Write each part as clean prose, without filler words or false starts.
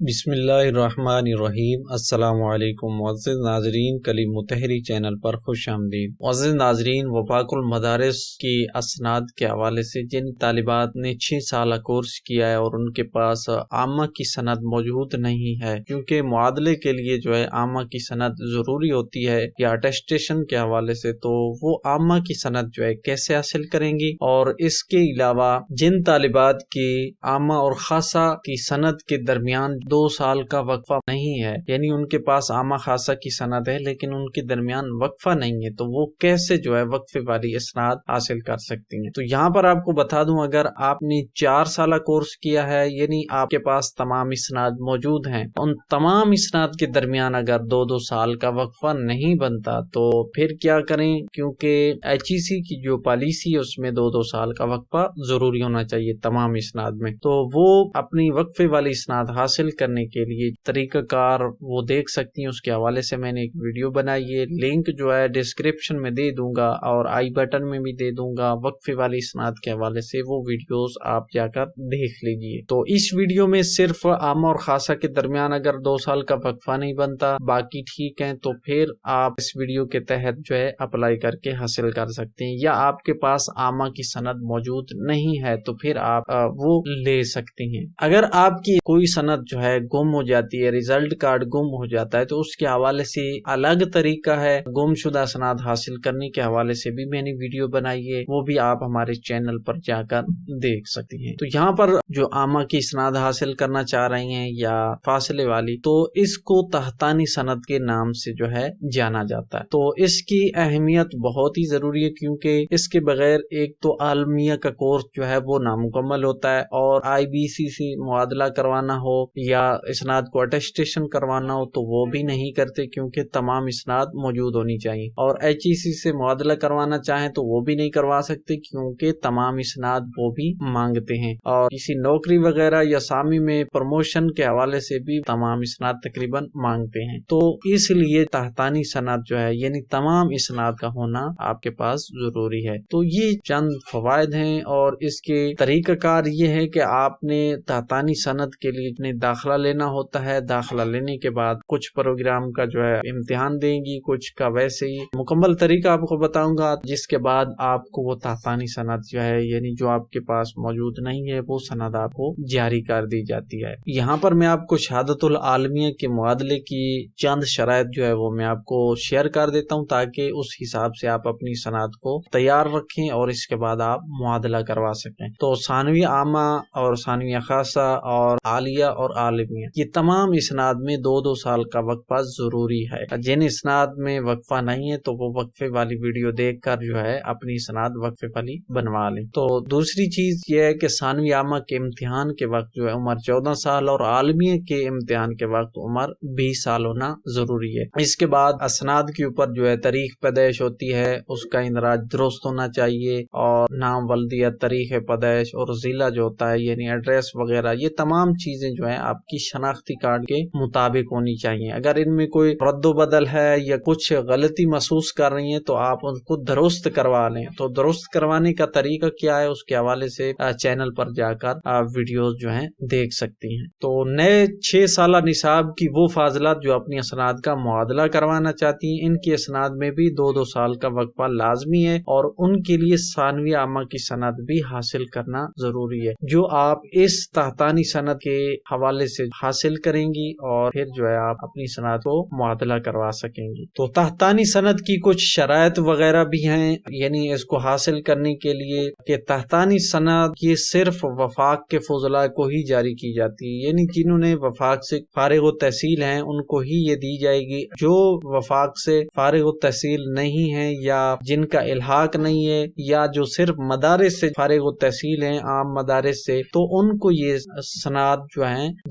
بسم اللہ الرحمن الرحیم۔ السلام علیکم معزز ناظرین، کلیم متحری چینل پر خوش آمدید۔ معزز ناظرین، وفاق المدارس کی اسناد کے حوالے سے جن طالبات نے 6 سالہ کورس کیا ہے اور ان کے پاس عامہ کی سند موجود نہیں ہے، کیونکہ معادلے کے لیے عامہ کی سند ضروری ہوتی ہے یا اٹیسٹیشن کے حوالے سے، تو وہ عامہ کی سند کیسے حاصل کریں گی؟ اور اس کے علاوہ جن طالبات کی عامہ اور خاصہ کی سند کے درمیان 2 سال کا وقفہ نہیں ہے، یعنی ان کے پاس عامہ خاصہ کی سند ہے لیکن ان کے درمیان وقفہ نہیں ہے، تو وہ کیسے وقفے والی اسناد حاصل کر سکتی ہیں؟ تو یہاں پر آپ کو بتا دوں، اگر آپ نے 4 سالہ کورس کیا ہے، یعنی آپ کے پاس تمام اسناد موجود ہیں، ان تمام اسناد کے درمیان اگر 2 سال کا وقفہ نہیں بنتا تو پھر کیا کریں؟ کیونکہ HEC کی جو پالیسی ہے اس میں 2 سال کا وقفہ ضروری ہونا چاہیے تمام اسناد میں، تو وہ اپنی وقفے والی اسناد حاصل کرنے کے لیے طریقہ کار وہ دیکھ سکتی ہیں۔ اس کے حوالے سے میں نے ایک ویڈیو بنائی ہے، لنک ڈسکرپشن میں دے دوں گا اور آئی بٹن میں بھی دے دوں گا، وقفے والی اسناد کے حوالے سے وہ ویڈیوز آپ جا کر دیکھ لیجئے۔ تو اس ویڈیو میں صرف عامہ اور خاصہ کے درمیان اگر 2 سال کا وقفہ نہیں بنتا، باقی ٹھیک ہیں، تو پھر آپ اس ویڈیو کے تحت اپلائی کر کے حاصل کر سکتے ہیں، یا آپ کے پاس عامہ کی سند موجود نہیں ہے تو پھر آپ وہ لے سکتے ہیں۔ اگر آپ کی کوئی سند گم ہو جاتی ہے، ریزلٹ کارڈ گم ہو جاتا ہے، تو اس کے حوالے سے الگ طریقہ ہے گم شدہ سند حاصل کرنے کے حوالے سے بھی میں نے ویڈیو بنائی ہے، وہ بھی آپ ہمارے چینل پر جا کر دیکھ سکتے ہیں۔ تو یہاں پر جو عامہ کی سند حاصل کرنا چاہ رہے ہیں یا فاصلے والی، تو اس کو تحتانی سند کے نام سے جانا جاتا ہے۔ تو اس کی اہمیت بہت ہی ضروری ہے، کیونکہ اس کے بغیر ایک تو عالمیہ کا کورس وہ نامکمل ہوتا ہے، اور IBC سے معادلہ کروانا ہو یا اسناد کو اٹیسٹیشن کروانا ہو تو وہ بھی نہیں کرتے، کیونکہ تمام اسناد موجود ہونی چاہیے، اور HEC سے معادلہ کروانا چاہیں تو وہ بھی نہیں کروا سکتے، کیونکہ تمام اسناد وہ بھی مانگتے ہیں، اور کسی نوکری وغیرہ یا سامی میں پروموشن کے حوالے سے بھی تمام اسناد تقریباً مانگتے ہیں۔ تو اس لیے تحتانی سند یعنی تمام اسناد کا ہونا آپ کے پاس ضروری ہے۔ تو یہ چند فوائد ہیں، اور اس کے طریقہ کار یہ ہے کہ آپ نے تحتانی سند کے لیے داخلہ لینا ہوتا ہے، داخلہ لینے کے بعد کچھ پروگرام کا امتحان دیں گی، کچھ کا ویسے ہی مکمل طریقہ آپ کو بتاؤں گا، جس کے بعد آپ کو وہ تحتانی سند یعنی جو آپ کے پاس موجود نہیں ہے، وہ سند آپ کو جاری کر دی جاتی ہے۔ یہاں پر میں آپ کو شہادت العالمیہ کے معادلے کی چند شرائط وہ میں آپ کو شیئر کر دیتا ہوں، تاکہ اس حساب سے آپ اپنی سند کو تیار رکھیں اور اس کے بعد آپ معادلہ کروا سکیں۔ تو ثانوی عامہ اور ثانویہ خاصہ اور عالیہ اور عالمیہ، یہ تمام اسناد میں 2 سال کا وقفہ ضروری ہے۔ جن اسناد میں وقفہ نہیں ہے تو وہ وقفے والی ویڈیو دیکھ کر اپنی اسناد وقفے والی بنوا لیں۔ تو دوسری چیز یہ ہے کہ ثانوی عامہ کے امتحان کے وقت عمر 14 سال اور عالمیہ کے امتحان کے وقت عمر 20 سال ہونا ضروری ہے۔ اس کے بعد اسناد کے اوپر تاریخ پیدائش ہوتی ہے، اس کا اندراج درست ہونا چاہیے، اور نام ولدیت، تاریخ پیدائش اور ضلع ہوتا ہے یعنی ایڈریس وغیرہ، یہ تمام چیزیں آپ کی شناختی کارڈ کے مطابق ہونی چاہیے۔ اگر ان میں کوئی رد و بدل ہے یا کچھ غلطی محسوس کر رہی ہیں تو آپ ان کو درست کروا لیں۔ تو درست کروانے کا طریقہ کیا ہے، اس کے حوالے سے چینل پر جا کر ویڈیوز دیکھ سکتی ہیں۔ تو نئے 6 سالہ نصاب کی وہ فاضلات جو اپنی اسناد کا معادلہ کروانا چاہتی ہیں، ان کی اسناد میں بھی 2 سال کا وقفہ لازمی ہے، اور ان کے لیے ثانوی عامہ کی سند بھی حاصل کرنا ضروری ہے، جو آپ اس تحتانی سند کے حوالے سے حاصل کریں گی، اور پھر آپ اپنی سند کو معادلہ کروا سکیں گی۔ تو تحتانی سند کی کچھ شرائط وغیرہ بھی ہیں، یعنی اس کو حاصل کرنے کے لیے کہ تحتانی سند یہ صرف وفاق کے فضلاء کو ہی جاری کی جاتی ہے، یعنی جنہوں نے وفاق سے فارغ التحصیل ہیں ان کو ہی یہ دی جائے گی۔ جو وفاق سے فارغ التحصیل نہیں ہیں یا جن کا الحاق نہیں ہے، یا جو صرف مدارس سے فارغ التحصیل ہیں، عام مدارس سے، تو ان کو یہ سند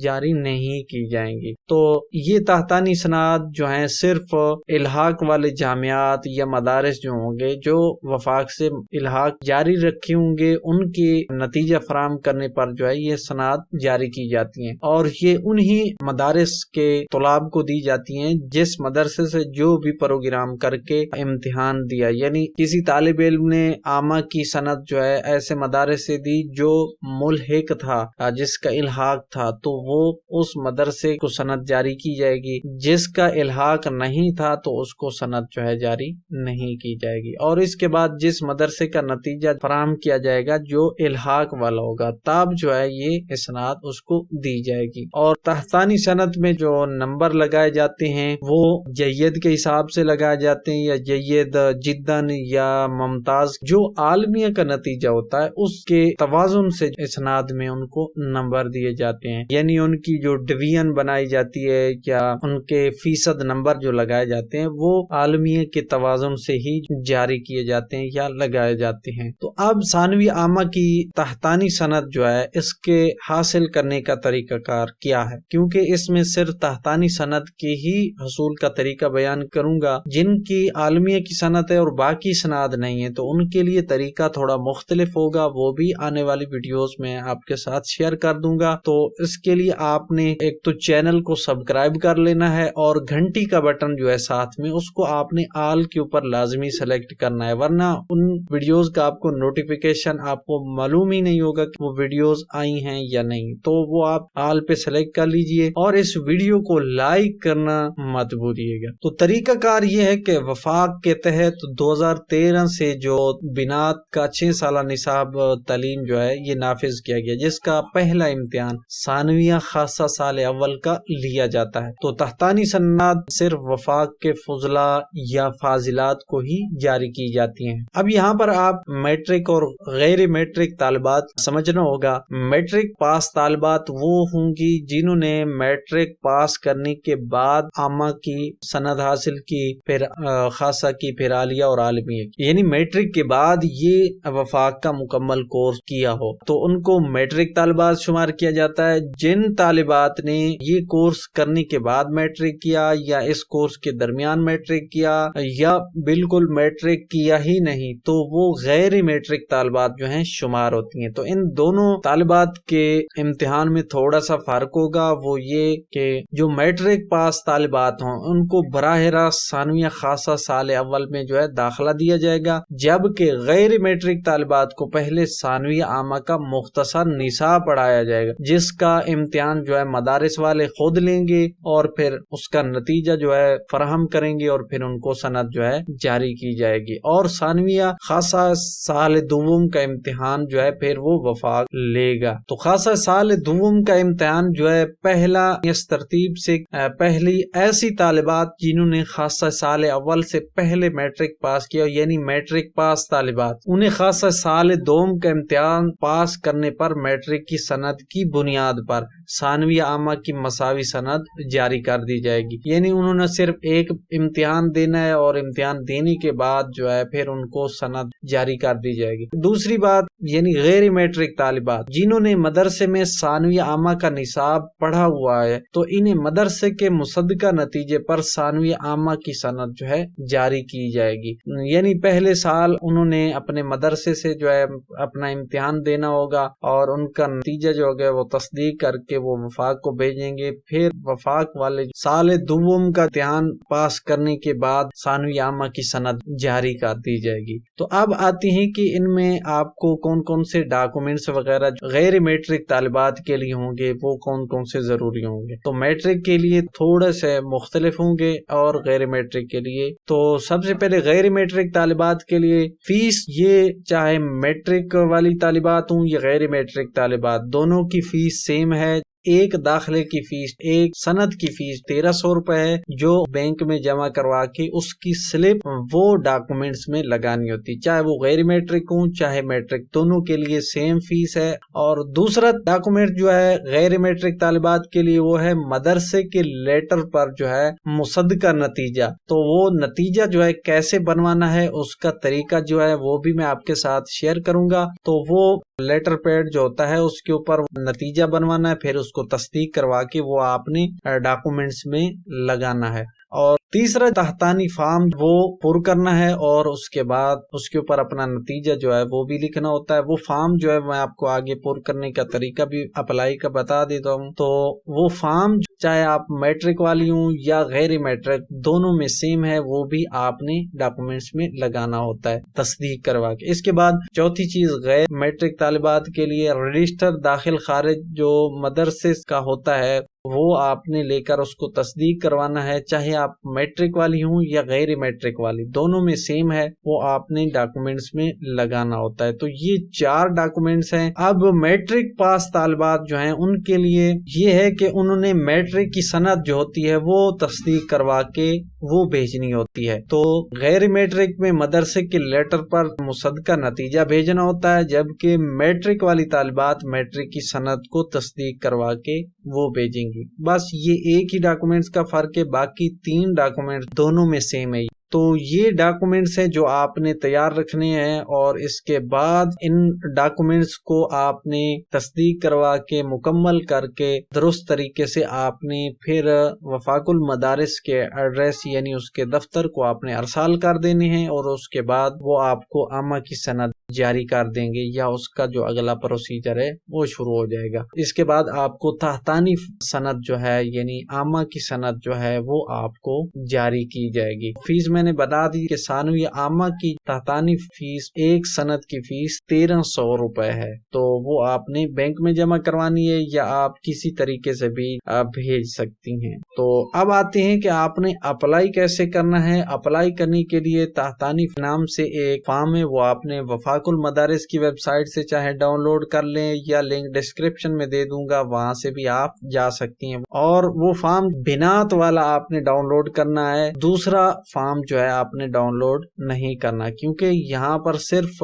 جاری نہیں کی جائیں گی۔ تو یہ تحتانی سند صرف الحاق والے جامعات یا مدارس ہوں گے جو وفاق سے الحاق جاری رکھے ہوں گے، ان کے نتیجہ فراہم کرنے پر یہ سند جاری کی جاتی ہیں، اور یہ انہی مدارس کے طلاب کو دی جاتی ہیں جس مدرسے سے جو بھی پروگرام کر کے امتحان دیا، یعنی کسی طالب علم نے عامہ کی سند ایسے مدارس سے دی جو ملحق تھا، جس کا الحاق تھا، تو وہ اس مدرسے کو سند جاری کی جائے گی، جس کا الحاق نہیں تھا تو اس کو سند جو ہے جاری نہیں کی جائے گی، اور اس کے بعد جس مدرسے کا نتیجہ فراہم کیا جائے گا جو الحاق والا ہوگا تب جو ہے یہ اسناد اس کو دی جائے گی۔ اور تحتانی سند میں جو نمبر لگائے جاتے ہیں وہ جید کے حساب سے لگائے جاتے ہیں، یا جید، جدن یا ممتاز، جو عالمیہ کا نتیجہ ہوتا ہے اس کے توازن سے اسناد میں ان کو نمبر دیے جاتے ہیں، یعنی ان کی جو ڈویژن بنائی جاتی ہے یا ان کے فیصد نمبر جو لگائے جاتے ہیں وہ عالمیہ کے توازن سے ہی جاری کیے جاتے ہیں یا لگائے جاتے ہیں۔ تو اب ثانوی عامہ کی تحتانی سند جو ہے اس کے حاصل کرنے کا طریقہ کار کیا ہے، کیونکہ اس میں صرف تحتانی سند کے ہی حصول کا طریقہ بیان کروں گا، جن کی عالمیہ کی سند ہے اور باقی سند نہیں ہے تو ان کے لیے طریقہ تھوڑا مختلف ہوگا، وہ بھی آنے والی ویڈیوز میں آپ کے ساتھ شیئر کر دوں گا۔ تو اس کے لیے آپ نے ایک تو چینل کو سبسکرائب کر لینا ہے اور گھنٹی کا بٹن جو ہے ساتھ میں اس کو آپ نے آل کے اوپر لازمی سلیکٹ کرنا ہے، ورنہ ان ویڈیوز کا آپ کو نوٹیفیکیشن آپ کو معلوم ہی نہیں ہوگا کہ وہ ویڈیوز آئی ہیں یا نہیں، تو وہ آپ آل پہ سلیکٹ کر لیجئے اور اس ویڈیو کو لائک کرنا مت بھولیے گا۔ تو طریقہ کار یہ ہے کہ وفاق کے تحت 2013 سے جو بنات کا 6 سالہ نصاب تعلیم جو ہے یہ نافذ کیا گیا، جس کا پہلا امتحان ثانویہ خاصہ سال اول کا لیا جاتا ہے۔ تو تحتانی سند صرف وفاق کے فضلاء یا فاضلات کو ہی جاری کی جاتی ہیں۔ اب یہاں پر آپ میٹرک اور غیر میٹرک طالبات سمجھنا ہوگا۔ میٹرک پاس طالبات وہ ہوں گی جنہوں نے میٹرک پاس کرنے کے بعد عامہ کی سند حاصل کی، پھر خاصہ کی، پھر عالیہ اور عالمیہ کی، یعنی میٹرک کے بعد یہ وفاق کا مکمل کورس کیا ہو تو ان کو میٹرک طالبات شمار کیا جاتا ہے۔ جن طالبات نے یہ کورس کرنے کے بعد میٹرک کیا یا اس کورس کے درمیان میٹرک کیا یا بالکل میٹرک کیا ہی نہیں تو وہ غیر میٹرک طالبات جو ہیں شمار ہوتی ہیں۔ تو ان دونوں طالبات کے امتحان میں تھوڑا سا فرق ہوگا، وہ یہ کہ جو میٹرک پاس طالبات ہوں ان کو براہ راست ثانویہ خاصہ سال اول میں جو ہے داخلہ دیا جائے گا، جبکہ غیر میٹرک طالبات کو پہلے ثانویہ عامہ کا مختصر نصاب پڑھایا جائے گا، جس کا امتحان جو ہے مدارس والے خود لیں گے اور پھر اس کا نتیجہ جو ہے فراہم کریں گے اور پھر ان کو سند جو ہے جاری کی جائے گی، اور ثانویہ خاصہ سال دوم کا امتحان جو ہے پھر وہ وفاق لے گا۔ تو خاصہ سال دوم کا امتحان جو ہے پہلا اس ترتیب سے پہلی ایسی طالبات جنہوں نے خاصہ سال اول سے پہلے میٹرک پاس کیا، یعنی میٹرک پاس طالبات، انہیں خاصہ سال دوم کا امتحان پاس کرنے پر میٹرک کی سند کی بنیاد پر ثانویہ عامہ کی مساوی سند جاری کر دی جائے گی، یعنی انہوں نے صرف ایک امتحان دینا ہے اور امتحان دینے کے بعد جو ہے پھر ان کو سند جاری کر دی جائے گی۔ دوسری بات یعنی غیر میٹرک طالبات جنہوں نے مدرسے میں ثانویہ عامہ کا نصاب پڑھا ہوا ہے تو انہیں مدرسے کے مصدقہ نتیجے پر ثانویہ عامہ کی سند جو ہے جاری کی جائے گی، یعنی پہلے سال انہوں نے اپنے مدرسے سے جو ہے اپنا امتحان دینا ہوگا اور ان کا نتیجہ جو ہوگا وہ تصدیق کر کے وہ وفاق کو بھیجیں گے، پھر وفاق والے سال دوم کا امتحان پاس کرنے کے بعد ثانویہ عامہ کی سند جاری کر دی جائے گی۔ تو اب آتی ہیں کہ ان میں آپ کو کون کون سے ڈاکومنٹس وغیرہ غیر میٹرک طالبات کے لیے ہوں گے، وہ کون کون سے ضروری ہوں گے۔ تو میٹرک کے لیے تھوڑے سے مختلف ہوں گے اور غیر میٹرک کے لیے تو سب سے پہلے غیر میٹرک طالبات کے لیے فیس، یہ چاہے میٹرک والی طالبات ہوں یا غیر میٹرک طالبات، دونوں کی فیس سیم ہے۔ ایک داخلے کی فیس، ایک سند کی فیس 1300 روپے ہے جو بینک میں جمع کروا کے اس کی سلپ وہ ڈاکومنٹس میں لگانی ہوتی، چاہے وہ غیر میٹرک ہوں چاہے میٹرک، دونوں کے لیے سیم فیس ہے۔ اور دوسرا ڈاکومنٹ جو ہے غیر میٹرک طالبات کے لیے وہ ہے مدرسے کے لیٹر پر جو ہے مصدقہ نتیجہ، تو وہ نتیجہ جو ہے کیسے بنوانا ہے اس کا طریقہ جو ہے وہ بھی میں آپ کے ساتھ شیئر کروں گا۔ تو وہ لیٹر پیڈ جو ہوتا ہے اس کے اوپر نتیجہ بنوانا ہے، پھر اس کو تصدیق کروا کے وہ آپ نے ڈاکومنٹس میں لگانا ہے۔ اور تیسرا تحتانی فارم وہ پر کرنا ہے اور اس کے بعد اس کے اوپر اپنا نتیجہ جو ہے وہ بھی لکھنا ہوتا ہے۔ وہ فارم جو ہے میں آپ کو آگے پر کرنے کا طریقہ بھی اپلائی کا بتا دیتا ہوں۔ تو وہ فارم چاہے آپ میٹرک والی ہوں یا غیر میٹرک، دونوں میں سیم ہے، وہ بھی آپ نے ڈاکومنٹس میں لگانا ہوتا ہے تصدیق کروا کے۔ اس کے بعد چوتھی چیز، غیر میٹرک طالبات کے لیے رجسٹر داخل خارج جو مدرسے کا ہوتا ہے وہ آپ نے لے کر اس کو تصدیق کروانا ہے، چاہے آپ میٹرک والی ہوں یا غیر میٹرک والی، دونوں میں سیم ہے، وہ آپ نے ڈاکومنٹس میں لگانا ہوتا ہے۔ تو یہ 4 ڈاکومنٹس ہیں۔ اب میٹرک پاس طالبات جو ہیں ان کے لیے یہ ہے کہ انہوں نے میٹرک کی سند جو ہوتی ہے وہ تصدیق کروا کے وہ بھیجنی ہوتی ہے۔ تو غیر میٹرک میں مدرسے کے لیٹر پر مصدقہ نتیجہ بھیجنا ہوتا ہے، جبکہ میٹرک والی طالبات میٹرک کی سند کو تصدیق کروا کے وہ بھیجیں گی۔ بس یہ ایک ہی ڈاکومنٹس کا فرق ہے، باقی 3 ڈاکومنٹس دونوں میں سیم ہے۔ تو یہ ڈاکومنٹس ہیں جو آپ نے تیار رکھنے ہیں، اور اس کے بعد ان ڈاکومنٹس کو آپ نے تصدیق کروا کے مکمل کر کے درست طریقے سے آپ نے پھر وفاق المدارس کے ایڈریس یعنی اس کے دفتر کو آپ نے ارسال کر دینے ہیں، اور اس کے بعد وہ آپ کو عامہ کی سند جاری کر دیں گے، یا اس کا جو اگلا پروسیجر ہے وہ شروع ہو جائے گا۔ اس کے بعد آپ کو تحتانی سند جو ہے یعنی عامہ کی سند جو ہے وہ آپ کو جاری کی جائے گی۔ فیس میں نے بتا دی کہ ثانوی عامہ کی تحتانی فیس، ایک سند کی فیس 1300 روپے ہے، تو وہ آپ نے بینک میں جمع کروانی ہے یا آپ کسی طریقے سے بھی بھیج سکتی ہیں۔ تو اب آتے ہیں کہ آپ نے اپلائی کیسے کرنا ہے۔ اپلائی کرنے کے لیے تحتانی نام سے ایک فارم ہے، وہ آپ نے وفاق المدارس کی ویب سائٹ سے چاہے ڈاؤن لوڈ کر لیں، یا لنک ڈسکرپشن میں دے دوں گا، وہاں سے بھی آپ جا سکتی ہیں، اور وہ فارم بنات والا آپ نے ڈاؤن لوڈ کرنا ہے۔ دوسرا فارم جو ہے آپ نے ڈاؤن لوڈ نہیں کرنا، کیونکہ یہاں پر صرف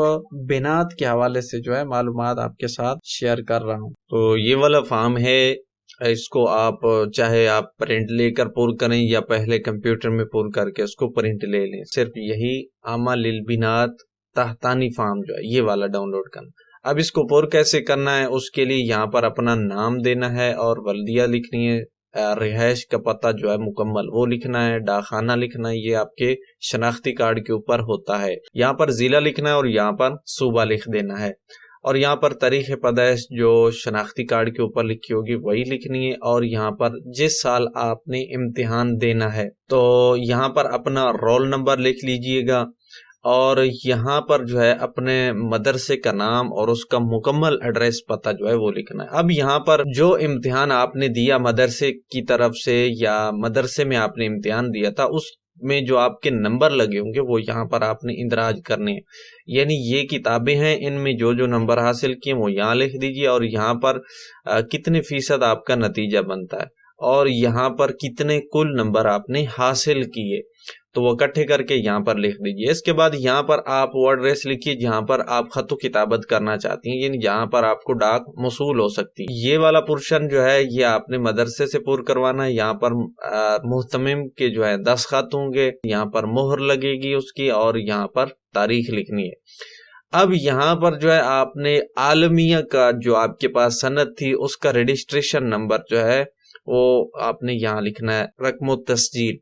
بنات کے حوالے سے جو ہے معلومات آپ کے ساتھ شیئر کر رہا ہوں۔ تو یہ والا فارم ہے، اس کو آپ چاہے آپ پرنٹ لے کر پور کریں یا پہلے کمپیوٹر میں پور کر کے اس کو پرنٹ لے لیں، صرف یہی عامہ للبنات تحتانی فارم جو ہے یہ والا ڈاؤن لوڈ کرنا۔ اب اس کو پور کیسے کرنا ہے، اس کے لیے یہاں پر اپنا نام دینا ہے اور ولدیہ لکھنی ہے، رہائش کا پتہ جو ہے مکمل وہ لکھنا ہے، ڈاکخانہ لکھنا ہے، یہ آپ کے شناختی کارڈ کے اوپر ہوتا ہے۔ یہاں پر ضلع لکھنا ہے اور یہاں پر صوبہ لکھ دینا ہے، اور یہاں پر تاریخ پیدائش جو شناختی کارڈ کے اوپر لکھی ہوگی وہی لکھنی ہے، اور یہاں پر جس سال آپ نے امتحان دینا ہے تو یہاں پر اپنا رول نمبر لکھ لیجئے گا، اور یہاں پر جو ہے اپنے مدرسے کا نام اور اس کا مکمل ایڈریس پتہ جو ہے وہ لکھنا ہے۔ اب یہاں پر جو امتحان آپ نے دیا مدرسے کی طرف سے یا مدرسے میں آپ نے امتحان دیا تھا، اس میں جو آپ کے نمبر لگے ہوں گے وہ یہاں پر آپ نے اندراج کرنے ہیں، یعنی یہ کتابیں ہیں، ان میں جو جو نمبر حاصل کیے وہ یہاں لکھ دیجیے، اور یہاں پر کتنے فیصد آپ کا نتیجہ بنتا ہے، اور یہاں پر کتنے کل نمبر آپ نے حاصل کیے، تو وہ اکٹھے کر کے یہاں پر لکھ دیجئے۔ اس کے بعد یہاں پر آپ وہ ایڈریس لکھیے جہاں پر آپ خط و کتابت کرنا چاہتی ہیں، یعنی جہاں پر آپ کو ڈاک موصول ہو سکتی ہے۔ یہ والا پورشن جو ہے یہ آپ نے مدرسے سے پور کروانا ہے۔ یہاں پر محتمم کے جو ہے 10 خط ہوں گے، یہاں پر مہر لگے گی اس کی، اور یہاں پر تاریخ لکھنی ہے۔ اب یہاں پر جو ہے آپ نے عالمیہ کا جو آپ کے پاس سند تھی اس کا رجسٹریشن نمبر جو ہے وہ آپ نے یہاں لکھنا ہے، رقم التسجیل،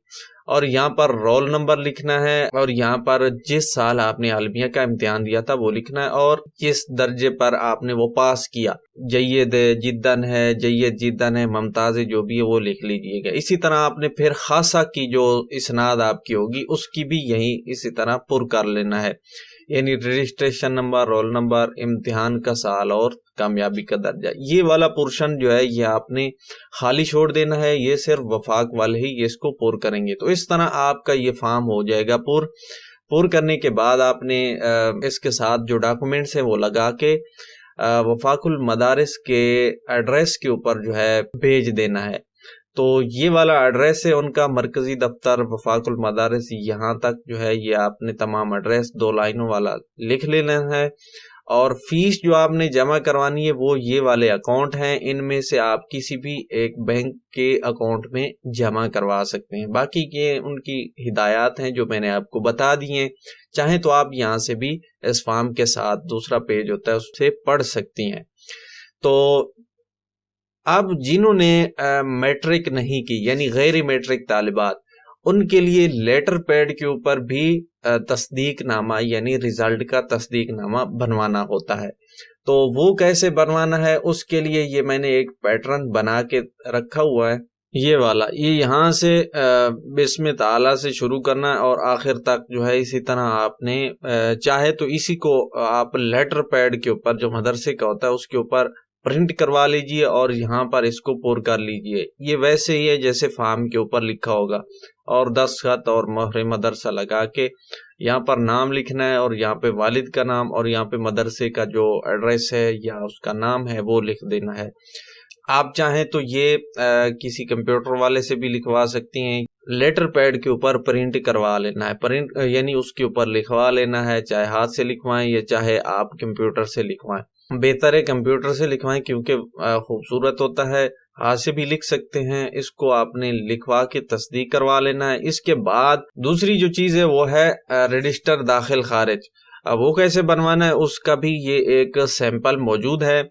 اور یہاں پر رول نمبر لکھنا ہے، اور یہاں پر جس سال آپ نے عالمیہ کا امتحان دیا تھا وہ لکھنا ہے، اور کس درجے پر آپ نے وہ پاس کیا، جید جدن ہے، جید جدن ہے، ممتاز جو بھی ہے وہ لکھ لیجئے گا۔ اسی طرح آپ نے پھر خاصہ کی جو اسناد آپ کی ہوگی اس کی بھی یہی اسی طرح پر کر لینا ہے، یعنی رجسٹریشن نمبر، رول نمبر، امتحان کا سال اور کامیابی کا درجہ۔ یہ والا پورشن جو ہے یہ آپ نے خالی چھوڑ دینا ہے، یہ صرف وفاق والے ہی اس کو پور کریں گے۔ تو اس طرح آپ کا یہ فارم ہو جائے گا پور کرنے کے بعد آپ نے اس کے ساتھ جو ڈاکومنٹس ہیں وہ لگا کے وفاق المدارس کے ایڈریس کے اوپر جو ہے بھیج دینا ہے۔ تو یہ والا ایڈریس ہے ان کا، مرکزی دفتر وفاق المدارس، یہاں تک جو ہے یہ آپ نے تمام ایڈریس 2 لائنوں والا لکھ لینا ہے، اور فیس جو آپ نے جمع کروانی ہے وہ یہ والے اکاؤنٹ ہیں، ان میں سے آپ کسی بھی ایک بینک کے اکاؤنٹ میں جمع کروا سکتے ہیں، باقی یہ ان کی ہدایات ہیں جو میں نے آپ کو بتا دی ہیں، چاہیں تو آپ یہاں سے بھی اس فارم کے ساتھ دوسرا پیج ہوتا ہے اس سے پڑھ سکتی ہیں۔ تو اب جنہوں نے میٹرک نہیں کی یعنی غیر میٹرک طالبات، ان کے لیے لیٹر پیڈ کے اوپر بھی تصدیق نامہ یعنی ریزلٹ کا تصدیق نامہ بنوانا ہوتا ہے۔ تو وہ کیسے بنوانا ہے، اس کے لیے یہ میں نے ایک پیٹرن بنا کے رکھا ہوا ہے، یہ والا، یہ یہاں سے بسم تعالی سے شروع کرنا ہے اور آخر تک جو ہے اسی طرح آپ نے چاہے تو اسی کو آپ لیٹر پیڈ کے اوپر جو مدرسے کا ہوتا ہے اس کے اوپر پرنٹ کروا لیجئے اور یہاں پر اس کو پور کر لیجئے. یہ ویسے ہی ہے جیسے فارم کے اوپر لکھا ہوگا، اور دستخط اور مہر مدرسہ لگا کے یہاں پر نام لکھنا ہے اور یہاں پہ والد کا نام اور یہاں پہ مدرسے کا جو ایڈریس ہے یا اس کا نام ہے وہ لکھ دینا ہے. آپ چاہیں تو یہ کسی کمپیوٹر والے سے بھی لکھوا سکتی ہیں، لیٹر پیڈ کے اوپر پرنٹ کروا لینا ہے، پرنٹ یعنی اس کے اوپر لکھوا لینا ہے، چاہے ہاتھ سے لکھوائیں یا چاہے آپ کمپیوٹر سے لکھوائیں. بہتر ہے کمپیوٹر سے لکھوائیں کیونکہ خوبصورت ہوتا ہے. ہاتھ سے بھی لکھ سکتے ہیں، اس کو آپ نے لکھوا کے تصدیق کروا لینا ہے. اس کے بعد دوسری جو چیز ہے وہ ہے رجسٹر داخل خارج. وہ کیسے بنوانا ہے اس کا بھی یہ ایک سیمپل موجود ہے،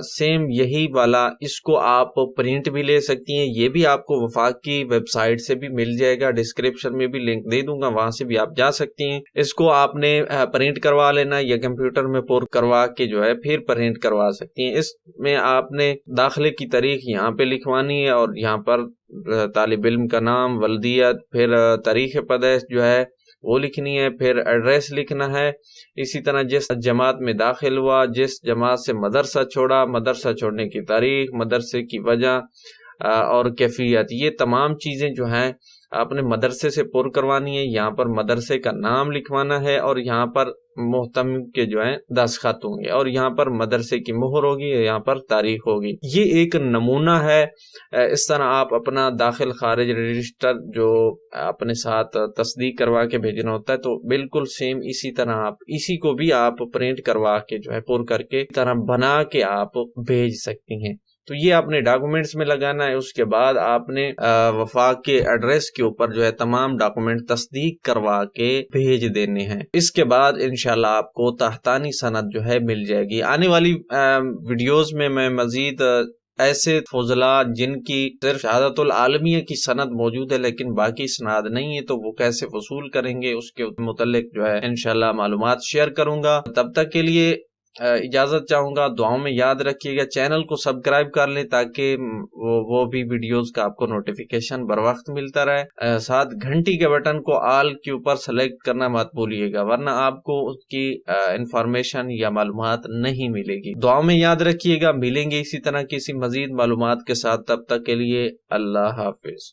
سیم یہی والا. اس کو آپ پرنٹ بھی لے سکتی ہیں، یہ بھی آپ کو وفاق کی ویب سائٹ سے بھی مل جائے گا، ڈسکرپشن میں بھی لنک دے دوں گا، وہاں سے بھی آپ جا سکتی ہیں. اس کو آپ نے پرنٹ کروا لینا یا کمپیوٹر میں پور کروا کے جو ہے پھر پرنٹ کروا سکتی ہیں. اس میں آپ نے داخلے کی تاریخ یہاں پہ لکھوانی ہے اور یہاں پر طالب علم کا نام، ولدیت، پھر تاریخ پیدائش جو ہے وہ لکھنی ہے، پھر ایڈریس لکھنا ہے. اسی طرح جس جماعت میں داخل ہوا، جس جماعت سے مدرسہ چھوڑا، مدرسہ چھوڑنے کی تاریخ، مدرسے کی وجہ اور کیفیت، یہ تمام چیزیں جو ہیں آپ نے مدرسے سے پور کروانی ہے. یہاں پر مدرسے کا نام لکھوانا ہے اور یہاں پر محتم کے جو ہیں دستخط ہوں گے اور یہاں پر مدرسے کی مہر ہوگی، یہاں پر تاریخ ہوگی. یہ ایک نمونہ ہے. اس طرح آپ اپنا داخل خارج رجسٹر جو اپنے ساتھ تصدیق کروا کے بھیجنا ہوتا ہے تو بالکل سیم اسی طرح آپ اسی کو بھی آپ پرنٹ کروا کے جو ہے پور کر کے طرح بنا کے آپ بھیج سکتی ہیں. تو یہ آپ نے ڈاکومنٹس میں لگانا ہے. اس کے بعد آپ نے وفاق کے ایڈریس کے اوپر جو ہے تمام ڈاکومنٹ تصدیق کروا کے بھیج دینے ہیں. اس کے بعد انشاءاللہ آپ کو تحتانی سند جو ہے مل جائے گی. آنے والی ویڈیوز میں مزید ایسے فضلاء جن کی صرف شہادت العالمیہ کی سند موجود ہے لیکن باقی سند نہیں ہے تو وہ کیسے وصول کریں گے اس کے متعلق جو ہے انشاءاللہ معلومات شیئر کروں گا. تب تک کے لیے اجازت چاہوں گا. دعاؤں میں یاد رکھیے گا. چینل کو سبسکرائب کر لیں تاکہ وہ بھی ویڈیوز کا آپ کو نوٹیفیکیشن بر وقت ملتا رہے. ساتھ گھنٹی کے بٹن کو آل کے اوپر سلیکٹ کرنا مت بھولیے گا ورنہ آپ کو اس کی انفارمیشن یا معلومات نہیں ملے گی. دعاؤں میں یاد رکھیے گا. ملیں گے اسی طرح کسی مزید معلومات کے ساتھ. تب تک کے لیے اللہ حافظ.